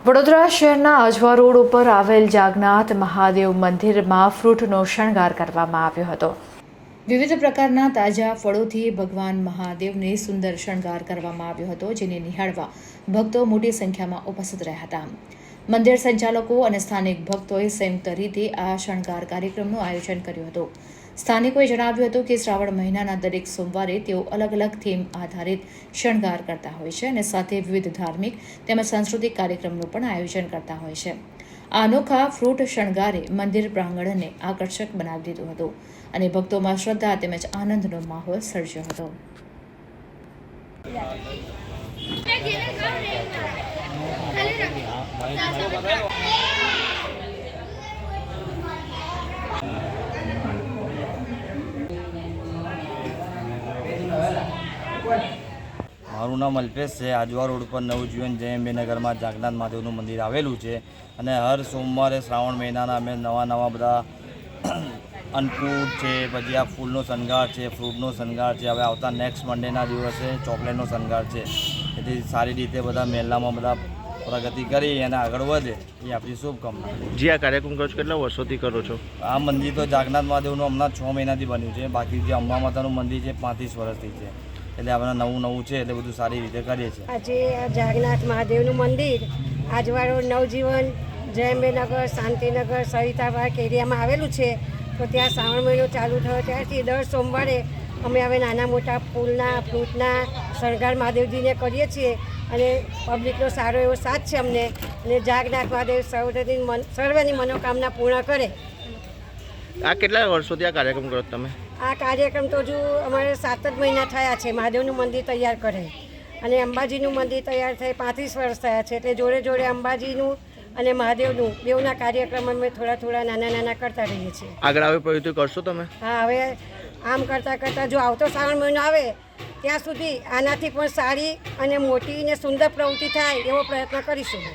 વડોદરા શહેરના અજવા રોડ ઉપર આવેલ જાગનાથ મહાદેવ મંદિરમાં ફ્રૂટનો શણગાર કરવામાં આવ્યો હતો। વિવિધ પ્રકારના તાજા ફળોથી ભગવાન મહાદેવને સુંદર શણગાર કરવામાં આવ્યો હતો, જેને નિહાળવા ભક્તો મોટી સંખ્યામાં ઉપસ્થિત રહ્યા હતા। મંદિર સંચાલકો અને સ્થાનિક ભક્તોએ સંયુક્ત રીતે આ શણગાર કાર્યક્રમનું આયોજન કર્યું હતું। સ્થાનિકોએ જણાવ્યું હતું કે શ્રાવણ મહિનાના દરેક સોમવારે તેઓ અલગ અલગ થીમ આધારિત શણગાર કરતા હોય છે અને સાથે વિવિધ ધાર્મિક તેમજ સાંસ્કૃતિક કાર્યક્રમનું પણ આયોજન કરતા હોય છે। આ અનોખા ફ્રૂટ શણગારે મંદિર પ્રાંગણને આકર્ષક બનાવી દીધું હતું અને ભક્તોમાં શ્રદ્ધા તેમજ આનંદનો માહોલ સર્જ્યો હતો। મારું નામ અલ્પેશ છે। આજવા રોડ પર નવજીવન જયંબે નગરમાં જાગનાથ મહાદેવનું મંદિર આવેલું છે અને હર સોમવારે શ્રાવણ મહિનાના અમે નવા બધા અન્નકૂટ છે, પછી આ ફૂલનો શણગાર છે, ફ્રૂટનો શણગાર છે, હવે આવતા નેક્સ્ટ મંડેના દિવસે ચોકલેટનો શણગાર છે। એથી સારી રીતે બધા મેલામાં બધા પ્રગતિ કરી અને આગળ વધે એ આપણી શુભકામના। જે આ કાર્યક્રમ કરો છો કેટલા વર્ષોથી કરો છો? આ મંદિર તો જાગનાથ મહાદેવનું હમણાં 6 મહિનાથી બન્યું છે, બાકી જે અંબા માતાનું મંદિર છે 35 વર્ષથી છે, એટલે આપણે નવું છે એટલે બધું સારી રીતે કરીએ છીએ। આજે આ જાગનાથ મહાદેવનું મંદિર આજવા રોડ નવજીવન જયંબેનગર શાંતિનગર સરિતાબાગ એરિયામાં આવેલું છે। તો ત્યાં શ્રાવણ મહિનો ચાલુ થયો ત્યારથી દર સોમવારે અમે હવે નાના મોટા ફૂલના ફ્રૂટના શણગાર મહાદેવજીને કરીએ છીએ અને પબ્લિકનો સારો એવો સાથ છે અમને, અને જાગનાથ મહાદેવ સર્વની મનોકામના પૂર્ણ કરે। આ કેટલા વર્ષોથી આ કાર્યક્રમ કરો તમે? આ કાર્યક્રમ તો હજુ અમારે 7 જ મહિના થયા છે મહાદેવનું મંદિર તૈયાર કરે, અને અંબાજીનું મંદિર તૈયાર થઈ 35 વર્ષ થયા છે, એટલે જોડે જોડે અંબાજીનું અને મહાદેવનું બેઉના કાર્યક્રમ અમે થોડા નાના કરતા રહીએ છીએ। આગળ આવી પ્રવૃત્તિ કરશો તમે? હા, હવે આમ કરતાં જો આવતો શ્રાવણ મહિનો આવે ત્યાં સુધી આનાથી પણ સારી અને મોટી અને સુંદર પ્રવૃત્તિ થાય એવો પ્રયત્ન કરીશું।